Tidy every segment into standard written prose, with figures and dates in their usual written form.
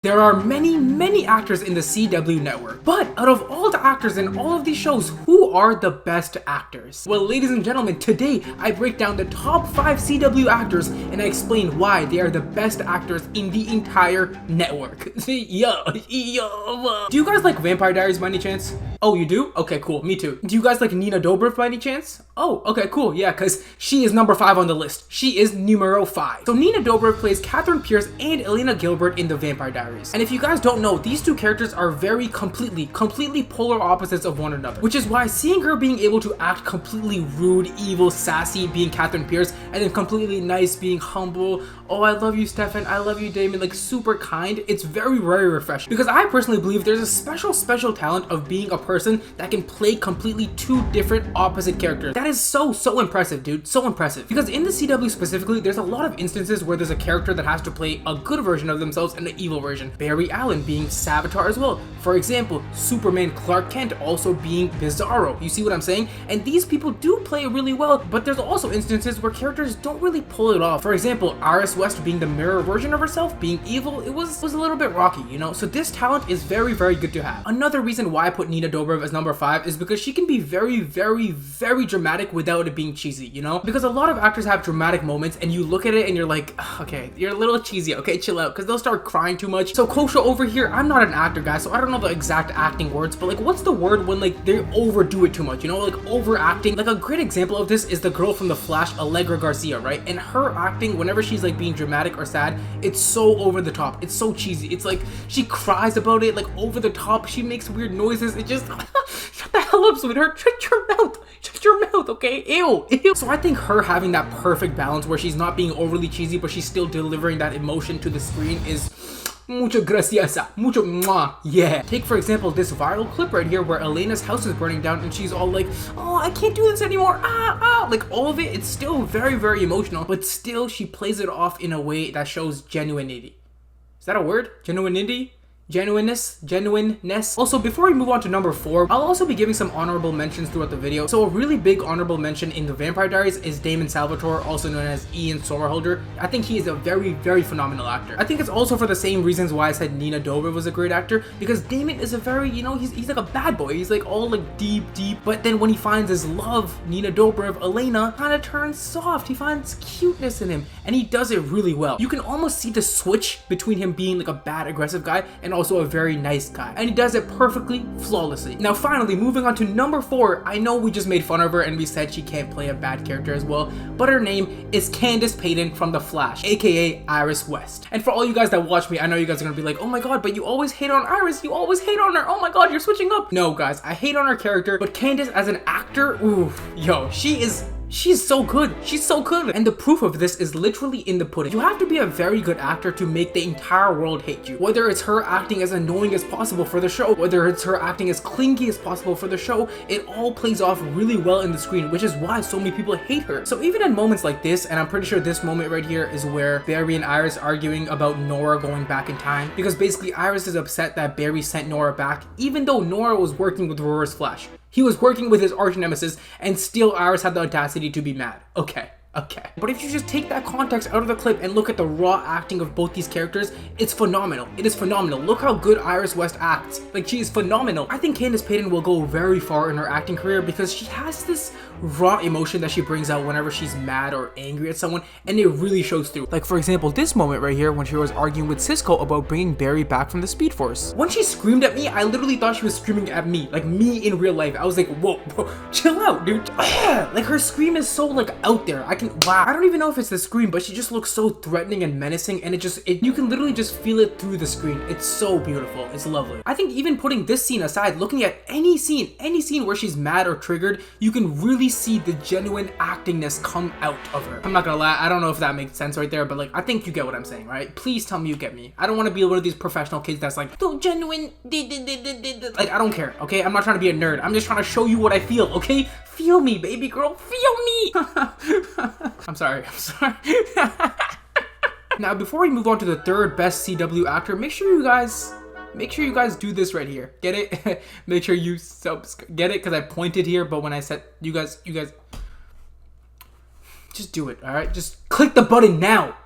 There are many actors in the CW network, but out of all the actors in all of these shows, who are the best actors? Well, ladies and gentlemen, today I break down the top 5 CW actors and I explain why they are the best actors in the entire network. Do you guys like Vampire Diaries by any chance? Oh, you do? Okay, cool. Me too. Do you guys like Nina Dobrev by any chance? Oh, okay, cool. Yeah, because she is number 5 on the list. She is numero 5. So Nina Dobrev plays Catherine Pierce and Elena Gilbert in the Vampire Diaries. And if you guys don't know, these two characters are very completely polar opposites of one another, which is why seeing her being able to act completely rude, evil, sassy, being Catherine Pierce, and then completely nice, being humble, oh, I love you, Stefan, I love you, Damon, like super kind, it's very refreshing. Because I personally believe there's a special talent of being a person that can play completely two different opposite characters. That is so impressive, dude, so impressive. Because in the CW specifically, there's a lot of instances where there's a character that has to play a good version of themselves and an evil version. Barry Allen being Savitar as well. For example, Superman Clark Kent also being Bizarro. You see what I'm saying? And these people do play really well, but there's also instances where characters don't really pull it off. For example, Iris West being the mirror version of herself, being evil, it was a little bit rocky, you know? So this talent is very good to have. Another reason why I put Nina Dobrev as number 5 is because she can be very dramatic without it being cheesy, you know? Because a lot of actors have dramatic moments and you look at it and you're like, okay, you're a little cheesy, okay, chill out, because they'll start crying too much. So Kosha over here, I'm not an actor, guys, so I don't know the exact acting words, but like, what's the word when like they overdo it too much, you know, like overacting? Like a great example of this is the girl from The Flash, Allegra Garcia, right? And her acting, whenever she's like being dramatic or sad, it's so over the top, it's so cheesy, it's like she cries about it, like over the top, she makes weird noises, it just shut the hell up, sweetheart, shut your mouth, okay? Ew. So I think her having that perfect balance where she's not being overly cheesy but she's still delivering that emotion to the screen is mucho graciosa, mucho mwah, yeah. Take for example this viral clip right here where Elena's house is burning down and she's all like, oh, I can't do this anymore, like all of it, it's still very emotional, but still she plays it off in a way that shows genuinity. Is that a word? Genuinity? Genuineness. Also, before we move on to number 4, I'll also be giving some honorable mentions throughout the video. So a really big honorable mention in the Vampire Diaries is Damon Salvatore, also known as Ian Somerhalder. I think he is a very phenomenal actor. I think it's also for the same reasons why I said Nina Dobrev was a great actor, because Damon is a very, you know, he's like a bad boy. He's like all like deep, but then when he finds his love, Nina Dobrev, Elena, kind of turns soft. He finds cuteness in him and he does it really well. You can almost see the switch between him being like a bad aggressive guy and also a very nice guy, and he does it perfectly, flawlessly. Now finally, moving on to number 4, I know we just made fun of her and we said she can't play a bad character as well, but her name is Candace Payton from The Flash, aka Iris West. And for all you guys that watch me, I know you guys are gonna be like, oh my god, but you always hate on Iris, you always hate on her, oh my god, you're switching up. No guys, I hate on her character, but Candace as an actor, ooh, yo, she's so good. She's so good. And the proof of this is literally in the pudding. You have to be a very good actor to make the entire world hate you. Whether it's her acting as annoying as possible for the show, whether it's her acting as clingy as possible for the show, it all plays off really well in the screen, which is why so many people hate her. So even in moments like this, and I'm pretty sure this moment right here is where Barry and Iris arguing about Nora going back in time, because basically Iris is upset that Barry sent Nora back, even though Nora was working with Reverse Flash. He was working with his arch nemesis, and still Iris had the audacity to be mad. Okay. But if you just take that context out of the clip and look at the raw acting of both these characters, it's phenomenal. It is phenomenal. Look how good Iris West acts. Like, she is phenomenal. I think Candace Payton will go very far in her acting career because she has this raw emotion that she brings out whenever she's mad or angry at someone, and it really shows through. Like for example, this moment right here when she was arguing with Cisco about bringing Barry back from the Speed Force. When she screamed at me, I literally thought she was screaming at me, like me in real life. I was like, whoa, chill out, dude. Like her scream is so like out there. Wow. I don't even know if it's the scream, but she just looks so threatening and menacing, and you can literally just feel it through the screen. It's so beautiful. It's lovely. I think even putting this scene aside, looking at any scene where she's mad or triggered, you can really see the genuine actingness come out of her. I'm not gonna lie, I don't know if that makes sense right there, but like, I think you get what I'm saying, right? Please tell me you get me. I don't want to be one of these professional kids that's like, so genuine, like, I don't care, okay? I'm not trying to be a nerd. I'm just trying to show you what I feel, okay? Feel me, baby girl, feel me. I'm sorry. Now, before we move on to the 3rd best CW actor, make sure you guys do this right here. Get it? Make sure you get it, because I pointed here, but when I said you guys just do it, all right? Just click the button now.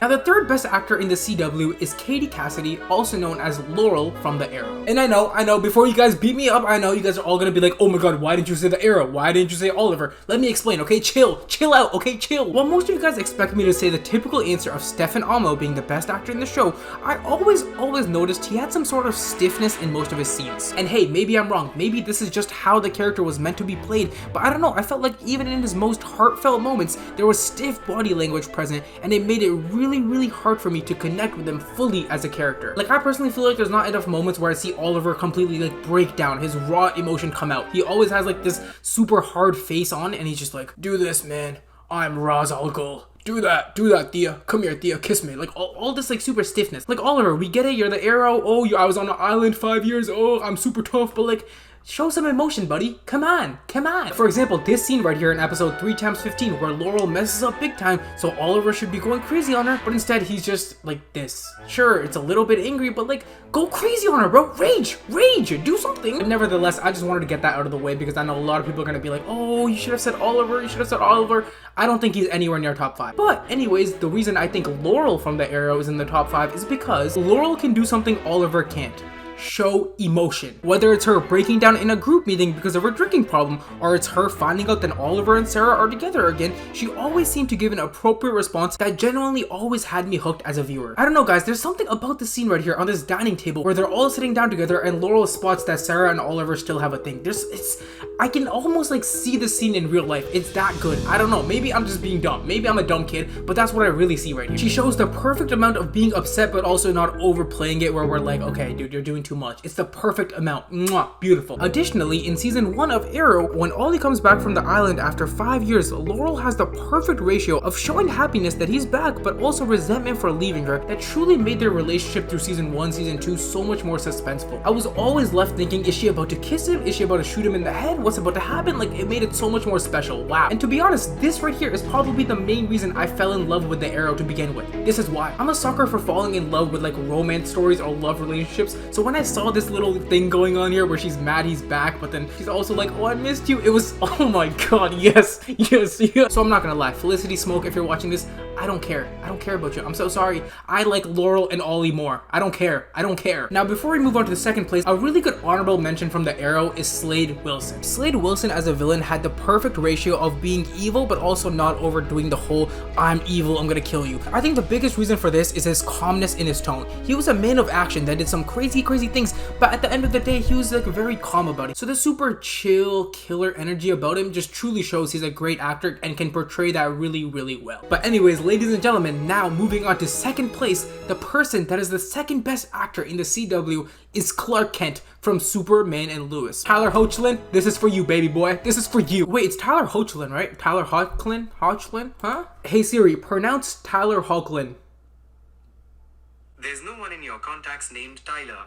Now the third best actor in the CW is Katie Cassidy, also known as Laurel from The Arrow. And I know, before you guys beat me up, I know you guys are all gonna be like, oh my god, why didn't you say The Arrow? Why didn't you say Oliver? Let me explain, okay? Chill out, okay? Chill. While most of you guys expect me to say the typical answer of Stefan Amo being the best actor in the show, I always noticed he had some sort of stiffness in most of his scenes. And hey, maybe I'm wrong. Maybe this is just how the character was meant to be played, but I don't know, I felt like even in his most heartfelt moments, there was stiff body language present, and it made it really hard for me to connect with him fully as a character. Like, I personally feel like there's not enough moments where I see Oliver completely like break down, his raw emotion come out. He always has like this super hard face on, and he's just like, do this, man. I'm Ra's al Ghul. Do that, Thea. Come here, Thea, kiss me. Like, all this, like, super stiffness. Like, Oliver, we get it, you're the Arrow. Oh, I was on an island 5 years. Oh, I'm super tough. But, like, show some emotion, buddy. Come on. For example, this scene right here in episode 3x15, where Laurel messes up big time, so Oliver should be going crazy on her, but instead he's just like this. Sure, it's a little bit angry, but like, go crazy on her, bro. Rage, do something. But nevertheless, I just wanted to get that out of the way because I know a lot of people are gonna be like, oh, you should have said Oliver, I don't think he's anywhere near top 5. But anyways, the reason I think Laurel from The Arrow is in the top 5 is because Laurel can do something Oliver can't. Show emotion. Whether it's her breaking down in a group meeting because of her drinking problem, or it's her finding out that Oliver and Sarah are together again, she always seemed to give an appropriate response that genuinely always had me hooked as a viewer. I don't know, guys, there's something about this scene right here on this dining table where they're all sitting down together and Laurel spots that Sarah and Oliver still have a thing. I can almost like see the scene in real life. It's that good. I don't know, maybe I'm just being dumb. Maybe I'm a dumb kid, but that's what I really see right here. She shows the perfect amount of being upset, but also not overplaying it where we're like, okay, dude, you're doing too much. It's the perfect amount. Mwah, beautiful. Additionally, in season 1 of Arrow, when Ollie comes back from the island after 5 years, Laurel has the perfect ratio of showing happiness that he's back, but also resentment for leaving her that truly made their relationship through season 1, season 2 so much more suspenseful. I was always left thinking, is she about to kiss him? Is she about to shoot him in the head? What's about to happen? Like, it made it so much more special. Wow. And to be honest, this right here is probably the main reason I fell in love with The Arrow to begin with. This is why. I'm a sucker for falling in love with like romance stories or love relationships, so when I saw this little thing going on here where she's mad he's back, but then she's also like, oh, I missed you, it was, oh my god, yes. So I'm not gonna lie, Felicity Smoke, if you're watching this, I don't care about you. I'm so sorry. I like Laurel and Ollie more. I don't care. Now, before we move on to the second place, a really good honorable mention from The Arrow is Slade Wilson. Slade Wilson as a villain had the perfect ratio of being evil, but also not overdoing the whole, I'm evil, I'm gonna kill you. I think the biggest reason for this is his calmness in his tone. He was a man of action that did some crazy things, but at the end of the day, he was like very calm about it. So the super chill, killer energy about him just truly shows he's a great actor and can portray that really well. But anyways, ladies and gentlemen, now moving on to second place, the person that is the second best actor in the CW is Clark Kent from Superman and Lois. Tyler Hoechlin, this is for you, baby boy. This is for you. Wait, it's Tyler Hoechlin, right? Tyler Hoechlin? Huh? Hey Siri, pronounce Tyler Hoechlin. There's no one in your contacts named Tyler.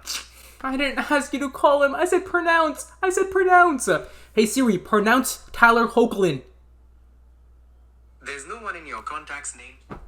I didn't ask you to call him. I said pronounce. Hey Siri, pronounce Tyler Hoechlin. There's no one in your contacts named.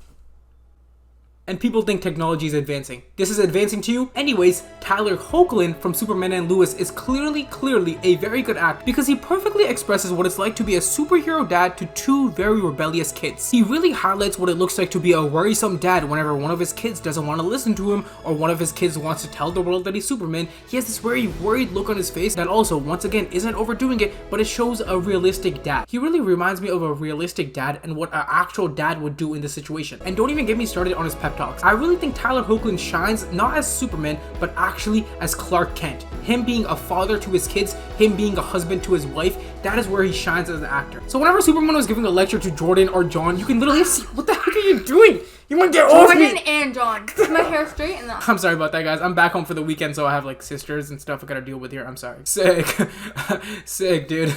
And people think technology is advancing. This is advancing to you? Anyways, Tyler Hoechlin from Superman and Lois is clearly a very good actor because he perfectly expresses what it's like to be a superhero dad to two very rebellious kids. He really highlights what it looks like to be a worrisome dad whenever one of his kids doesn't want to listen to him or one of his kids wants to tell the world that he's Superman. He has this very worried look on his face that also, once again, isn't overdoing it, but it shows a realistic dad. He really reminds me of a realistic dad and what an actual dad would do in this situation. And don't even get me started on his pep talks. I really think Tyler Hoechlin shines not as Superman, but actually as Clark Kent. Him being a father to his kids, him being a husband to his wife, that is where he shines as an actor. So whenever Superman was giving a lecture to Jordan or John, you can literally see, what the heck are you doing? You want to get off me? Jordan and John. Is my hair straight? And I'm sorry about that, guys. I'm back home for the weekend, so I have like sisters and stuff I gotta deal with here. I'm sorry. Sick, dude.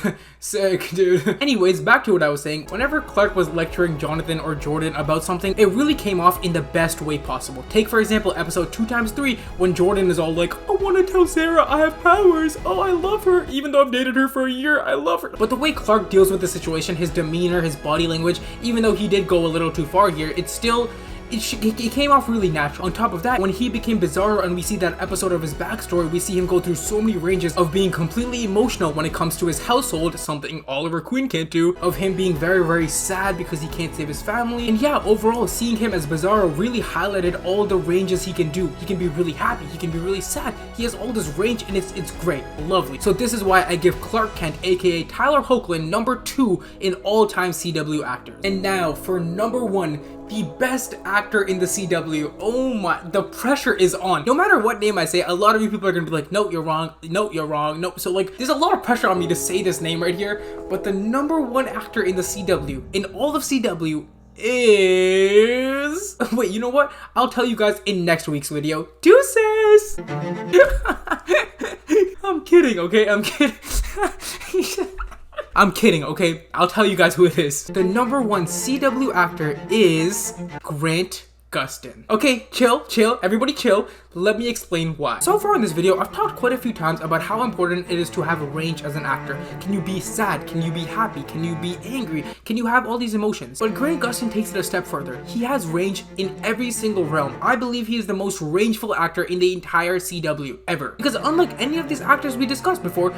Anyways, back to what I was saying. Whenever Clark was lecturing Jonathan or Jordan about something, it really came off in the best way possible. Take, for example, episode 2x3, when Jordan is all like, I want to tell Sarah I have powers. Oh, I love her. Even though I've dated her for a year, I love her. But the way Clark deals with the situation, his demeanor, his body language, even though he did go a little too far here, it came off really natural. On top of that, when he became Bizarro and we see that episode of his backstory, we see him go through so many ranges of being completely emotional when it comes to his household, something Oliver Queen can't do, of him being very, very sad because he can't save his family. And yeah, overall, seeing him as Bizarro really highlighted all the ranges he can do. He can be really happy, he can be really sad. He has all this range and it's great, lovely. So this is why I give Clark Kent, aka Tyler Hoechlin, number 2 in all-time CW actors. And now for number 1, the best actor in the CW. Oh my, the pressure is on. No matter what name I say, a lot of you people are gonna be like, no, you're wrong, no, you're wrong, no. So like, there's a lot of pressure on me to say this name right here, but the number 1 actor in the CW, in all of CW, is... Wait, you know what? I'll tell you guys in next week's video. Deuces! I'm kidding, okay? I'm kidding. I'm kidding, okay? I'll tell you guys who it is. The number 1 CW actor is Grant Gustin. Okay, chill, everybody chill. Let me explain why. So far in this video, I've talked quite a few times about how important it is to have a range as an actor. Can you be sad? Can you be happy? Can you be angry? Can you have all these emotions? But Grant Gustin takes it a step further. He has range in every single realm. I believe he is the most rangeful actor in the entire CW ever. Because unlike any of these actors we discussed before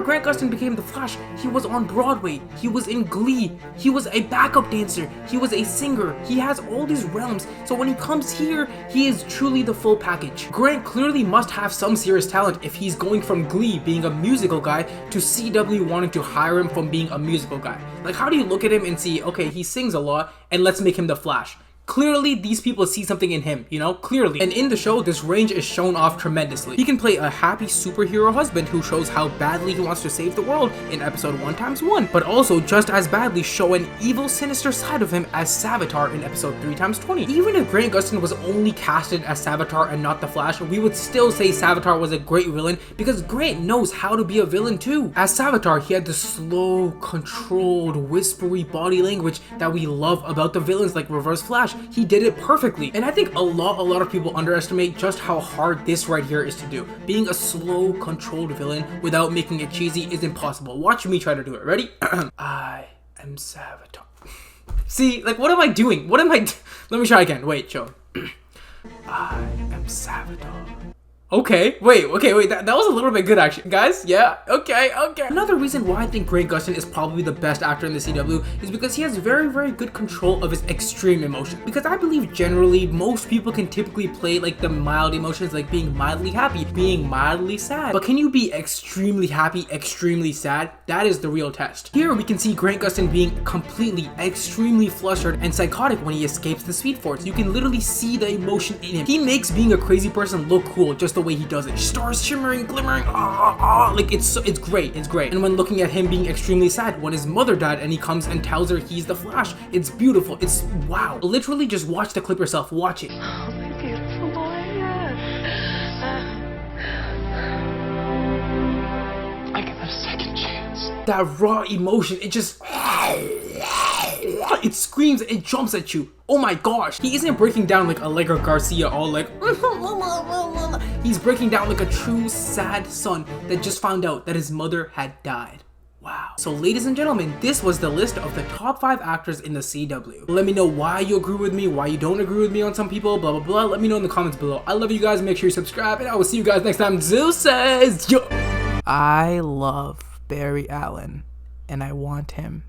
Grant Gustin became the Flash, he was on Broadway, he was in Glee, he was a backup dancer, he was a singer, he has all these realms. So when he comes here, he is truly the full package. Grant clearly must have some serious talent if he's going from Glee being a musical guy to CW wanting to hire him from being a musical guy. Like, how do you look at him and see, okay, he sings a lot and let's make him the Flash? Clearly, these people see something in him, you know, clearly. And in the show, this range is shown off tremendously. He can play a happy superhero husband who shows how badly he wants to save the world in episode 1x1, but also just as badly show an evil, sinister side of him as Savitar in episode 3x20. Even if Grant Gustin was only casted as Savitar and not the Flash, we would still say Savitar was a great villain because Grant knows how to be a villain too. As Savitar, he had the slow, controlled, whispery body language that we love about the villains like Reverse Flash. He did it perfectly, and I think a lot of people underestimate just how hard this right here is to do. Being a slow, controlled villain without making it cheesy is impossible. Watch me try to do it. Ready? I am Savitar. See, like, what am I doing? What am I? Let me try again. Wait, chill. I am Savitar. Okay, wait, that was a little bit good actually. Guys, yeah, okay. Another reason why I think Grant Gustin is probably the best actor in the CW is because he has very, very good control of his extreme emotion. Because I believe generally, most people can typically play like the mild emotions, like being mildly happy, being mildly sad. But can you be extremely happy, extremely sad? That is the real test. Here we can see Grant Gustin being completely, extremely flustered and psychotic when he escapes the Speed Force. You can literally see the emotion in him. He makes being a crazy person look cool just the way he does it. Stars shimmering, glimmering, like it's great. And when looking at him being extremely sad when his mother died and he comes and tells her he's the Flash, it's beautiful. It's wow. Literally just watch the clip yourself. Watch it. Oh, my beautiful boy. I give it a second chance. That raw emotion, it just it screams, it jumps at you. Oh my gosh, he isn't breaking down like Allegra Garcia all like he's breaking down like a true sad son that just found out that his mother had died. Wow. So ladies and gentlemen, this was the list of the top 5 actors in the CW. Let me know why you agree with me, why you don't agree with me on some people, blah blah blah. Let me know in the comments below. I love you guys, make sure you subscribe, and I will see you guys next time. Deuces! Yo! I love Barry Allen, and I want him.